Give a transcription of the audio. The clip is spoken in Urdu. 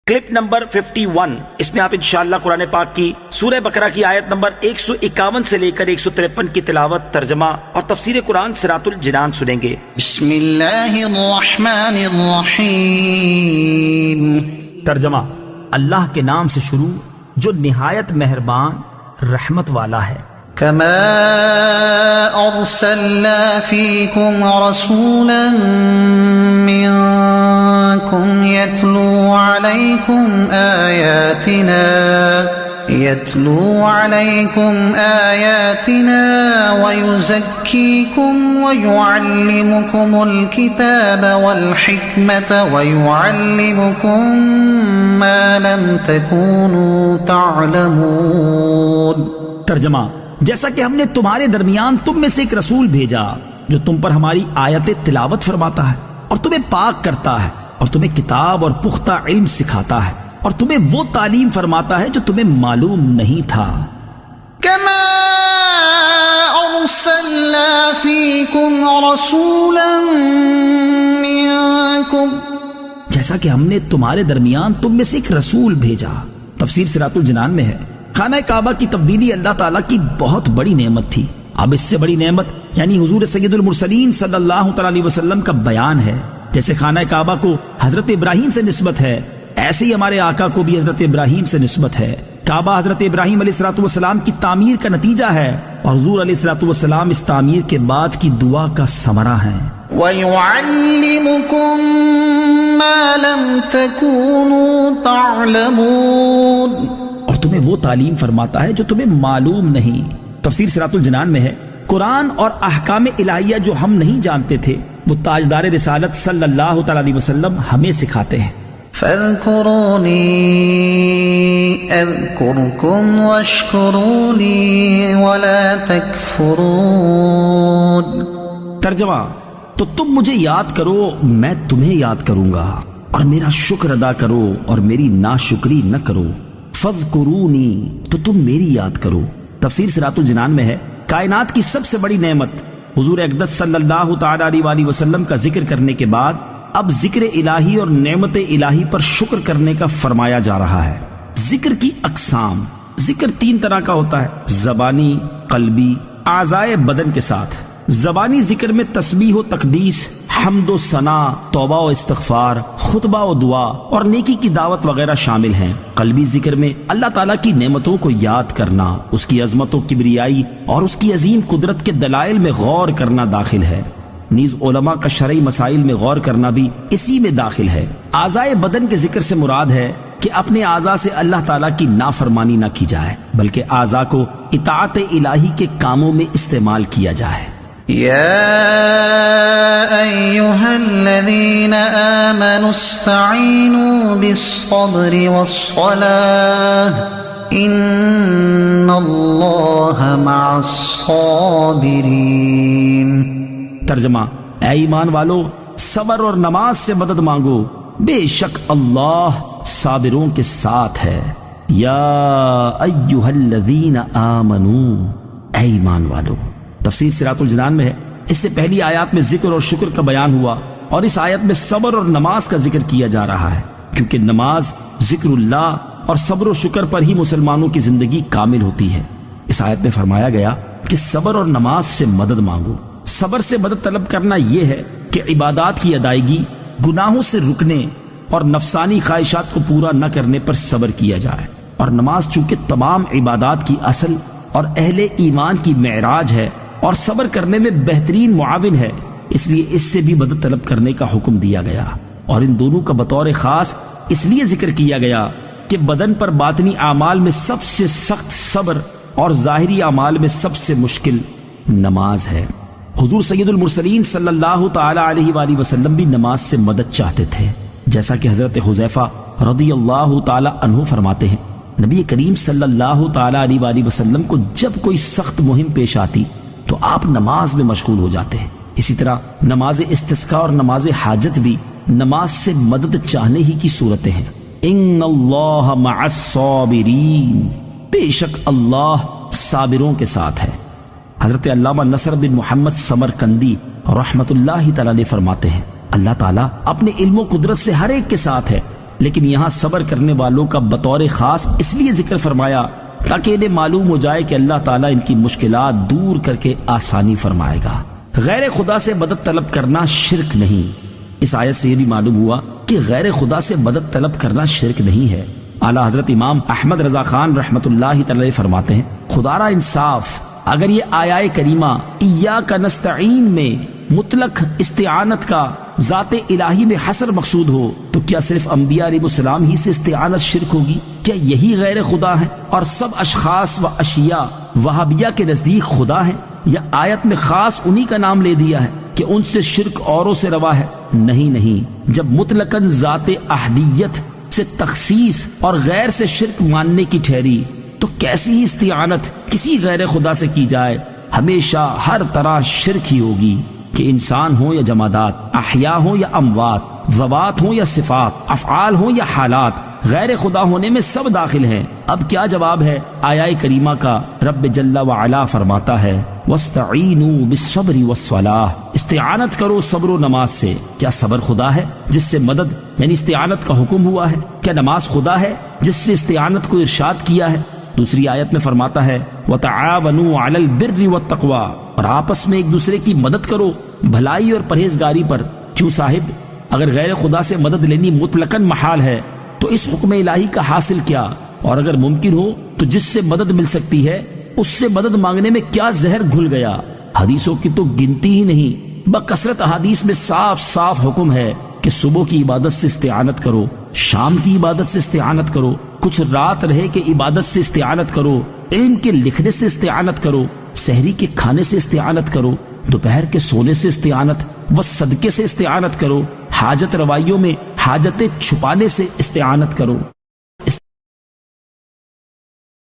کلپ نمبر 51، اس میں آپ انشاءاللہ قرآن پاک کی سورہ بقرہ کی آیت نمبر 151 سے لے کر 153 کی تلاوت، ترجمہ اور تفسیر قرآن صراط الجنان سنیں گے۔ بسم اللہ الرحمن الرحیم۔ ترجمہ: اللہ کے نام سے شروع جو نہایت مہربان رحمت والا ہے۔ کما ارسلنا فیکم رسولا منکم یتلو علیکم آیاتنا ویزکیکم ویعلمکم الکتاب والحکمت ویعلمکم ما لم تکونوا تعلمون۔ ترجمہ: جیسا کہ ہم نے تمہارے درمیان تم میں سے ایک رسول بھیجا جو تم پر ہماری آیت تلاوت فرماتا ہے اور تمہیں پاک کرتا ہے اور تمہیں کتاب اور پختہ علم سکھاتا ہے اور تمہیں وہ تعلیم فرماتا ہے جو تمہیں معلوم نہیں تھا۔ کما ارسلنا فیکم رسولا منکم، جیسا کہ ہم نے تمہارے درمیان تم میں سے ایک رسول بھیجا۔ تفسیر صراط الجنان میں ہے، خانہ کعبہ کی تبدیلی اللہ تعالیٰ کی بہت بڑی نعمت تھی۔ اب اس سے بڑی نعمت یعنی حضور سید المرسلین صلی اللہ تعالیٰ علیہ وسلم کا بیان ہے۔ جیسے خانہ کعبہ کو حضرت ابراہیم سے نسبت ہے، ایسے ہی ہمارے آقا کو بھی حضرت ابراہیم سے نسبت ہے۔ کعبہ حضرت ابراہیم علیہ الصلوۃ والسلام کی تعمیر کا نتیجہ ہے اور حضور علیہ الصلوۃ والسلام اس تعمیر کے بعد کی دعا کا ثمرہ ہے۔ وَيُعَلِّمُكُم مَّا لَمْ تَكُونُوا تَعْلَمُونَ، اور تمہیں وہ تعلیم فرماتا ہے جو تمہیں معلوم نہیں۔ تفسیر صراط الجنان میں ہے، قرآن اور احکام الہیہ جو ہم نہیں جانتے تھے وہ تاجدار رسالت صلی اللہ تعالی علیہ وسلم ہمیں سکھاتے ہیں۔ فاذکرونی اذکرکم واشکروا لی ولا تکفرون۔ ترجمہ: تو تم مجھے یاد کرو میں تمہیں یاد کروں گا، اور میرا شکر ادا کرو اور میری ناشکری نہ کرو۔ فاذکرونی، تو تم میری یاد کرو۔ تفسیر صراط الجنان میں ہے، کائنات کی سب سے بڑی نعمت حضور اقدس صلی اللہ تعالی علیہ وسلم کا ذکر کرنے کے بعد اب ذکر الہی اور نعمت الہی پر شکر کرنے کا فرمایا جا رہا ہے۔ ذکر کی اقسام، ذکر 3 طرح کا ہوتا ہے: زبانی، قلبی، اعضائے بدن کے ساتھ۔ زبانی ذکر میں تسبیح و تقدیس، حمد و ثنا، توبہ و استغفار، خطبہ و دعا اور نیکی کی دعوت وغیرہ شامل ہیں۔ قلبی ذکر میں اللہ تعالیٰ کی نعمتوں کو یاد کرنا، اس کی عظمت و کبریائی اور اس کی عظیم قدرت کے دلائل میں غور کرنا داخل ہے۔ نیز علماء کا شرعی مسائل میں غور کرنا بھی اسی میں داخل ہے۔ اعضائے بدن کے ذکر سے مراد ہے کہ اپنے اعضاء سے اللہ تعالیٰ کی نافرمانی نہ کی جائے، بلکہ اعضاء کو اطاعت الہی کے کاموں میں استعمال کیا جائے۔ یا ایہا الذین آمنوا استعینوا بالصبر والصلاة ان اللہ مع الصابرین۔ ترجمہ: اے ایمان والو، صبر اور نماز سے مدد مانگو، بے شک اللہ صابروں کے ساتھ ہے۔ یا ایہا الذین آمنوا، اے ایمان والو۔ تفسیر صراط الجنان میں ہے، اس سے پہلی آیات میں ذکر اور شکر کا بیان ہوا اور اس آیت میں صبر اور نماز کا ذکر کیا جا رہا ہے، کیونکہ نماز ذکر اللہ اور صبر و شکر پر ہی مسلمانوں کی زندگی کامل ہوتی ہے۔ اس آیت میں فرمایا گیا کہ صبر اور نماز سے مدد مانگو۔ صبر سے مدد طلب کرنا یہ ہے کہ عبادات کی ادائیگی، گناہوں سے رکنے اور نفسانی خواہشات کو پورا نہ کرنے پر صبر کیا جائے، اور نماز چونکہ تمام عبادات کی اصل اور اہل ایمان کی معراج ہے اور صبر کرنے میں بہترین معاون ہے، اس لیے اس سے بھی مدد طلب کرنے کا حکم دیا گیا، اور ان دونوں کا بطور خاص اس لیے ذکر کیا گیا کہ بدن پر باطنی اعمال میں سب سے سخت صبر اور ظاہری اعمال میں سب سے مشکل نماز ہے۔ حضور سید المرسلین صلی اللہ تعالی علیہ وآلہ وسلم بھی نماز سے مدد چاہتے تھے، جیسا کہ حضرت حذیفہ رضی اللہ تعالی عنہ فرماتے ہیں، نبی کریم صلی اللہ تعالی علیہ وآلہ وسلم کو جب کوئی سخت مہم پیش آتی تو آپ نماز میں مشغول ہو جاتے ہیں۔ اسی طرح نماز استسقاء اور نماز حاجت بھی نماز سے مدد چاہنے ہی کی صورتیں ہیں۔ ان اللہ مع الصابرین، بے شک اللہ صابروں کے ساتھ ہے۔ حضرت علامہ نصر بن محمد سمرقندی رحمت اللہ تعالی علیہ فرماتے ہیں، اللہ تعالیٰ اپنے علم و قدرت سے ہر ایک کے ساتھ ہے، لیکن یہاں صبر کرنے والوں کا بطور خاص اس لیے ذکر فرمایا تاکہ انہیں معلوم ہو جائے کہ اللہ تعالیٰ ان کی مشکلات دور کر کے آسانی فرمائے گا۔ غیر خدا سے مدد طلب کرنا شرک نہیں۔ اس آیت سے یہ بھی معلوم ہوا کہ غیر خدا سے مدد طلب کرنا شرک نہیں ہے۔ اعلیٰ حضرت امام احمد رضا خان رحمت اللہ تعالی فرماتے ہیں، خدا را انصاف، اگر یہ آیہ کریمہ ایاک نستعین میں مطلق استعانت کا ذات الہی میں حصر مقصود ہو تو کیا صرف انبیاء علیہ السلام ہی سے استعانت شرک ہوگی؟ کیا یہی غیر خدا ہے اور سب اشخاص و اشیاء وہابیہ کے نزدیک خدا ہیں؟ یا آیت میں خاص انہی کا نام لے دیا ہے کہ ان سے شرک اوروں سے روا ہے؟ نہیں، جب مطلقاً ذات احدیت سے تخصیص اور غیر سے شرک ماننے کی ٹھہری تو کیسی ہی استعانت کسی غیر خدا سے کی جائے ہمیشہ ہر طرح شرک ہی ہوگی، کہ انسان ہوں یا جمادات، احیاء ہوں یا اموات، ذوات ہوں یا صفات، افعال ہوں یا حالات، غیر خدا ہونے میں سب داخل ہیں۔ اب کیا جواب ہے آیہ کریمہ کا؟ رب جل وعلا فرماتا ہے وَاسْتَعِینُوا بِالصَّبْرِ وَالصَّلَاةِ، استعانت کرو صبر و نماز سے۔ کیا صبر خدا ہے جس سے مدد یعنی استعانت کا حکم ہوا ہے؟ کیا نماز خدا ہے جس سے استعانت کو ارشاد کیا ہے؟ دوسری آیت میں فرماتا ہے وَتَعَاوَنُوا عَلَى الْبِرِّ وَالتَّقْوَى، اور آپس میں ایک دوسرے کی مدد کرو بھلائی اور پرہیزگاری پر۔ کیوں صاحب، اگر غیر خدا سے مدد لینی مطلقاً محال ہے تو اس حکم الہی کا حاصل کیا؟ اور اگر ممکن ہو تو جس سے مدد مل سکتی ہے اس سے مدد مانگنے میں کیا زہر گھل گیا؟ حدیثوں کی تو گنتی ہی نہیں، بکثرت احادیث میں صاف صاف حکم ہے کہ صبح کی عبادت سے استعانت کرو، شام کی عبادت سے استعانت کرو، کچھ رات رہے کہ عبادت سے استعانت کرو، علم کے لکھنے سے استعانت کرو، سحری کے کھانے سے استعانت کرو، دوپہر کے سونے سے استعانت و صدقے سے استعانت کرو، حاجت روائیوں میں حاجتیں چھپانے سے استعانت کرو۔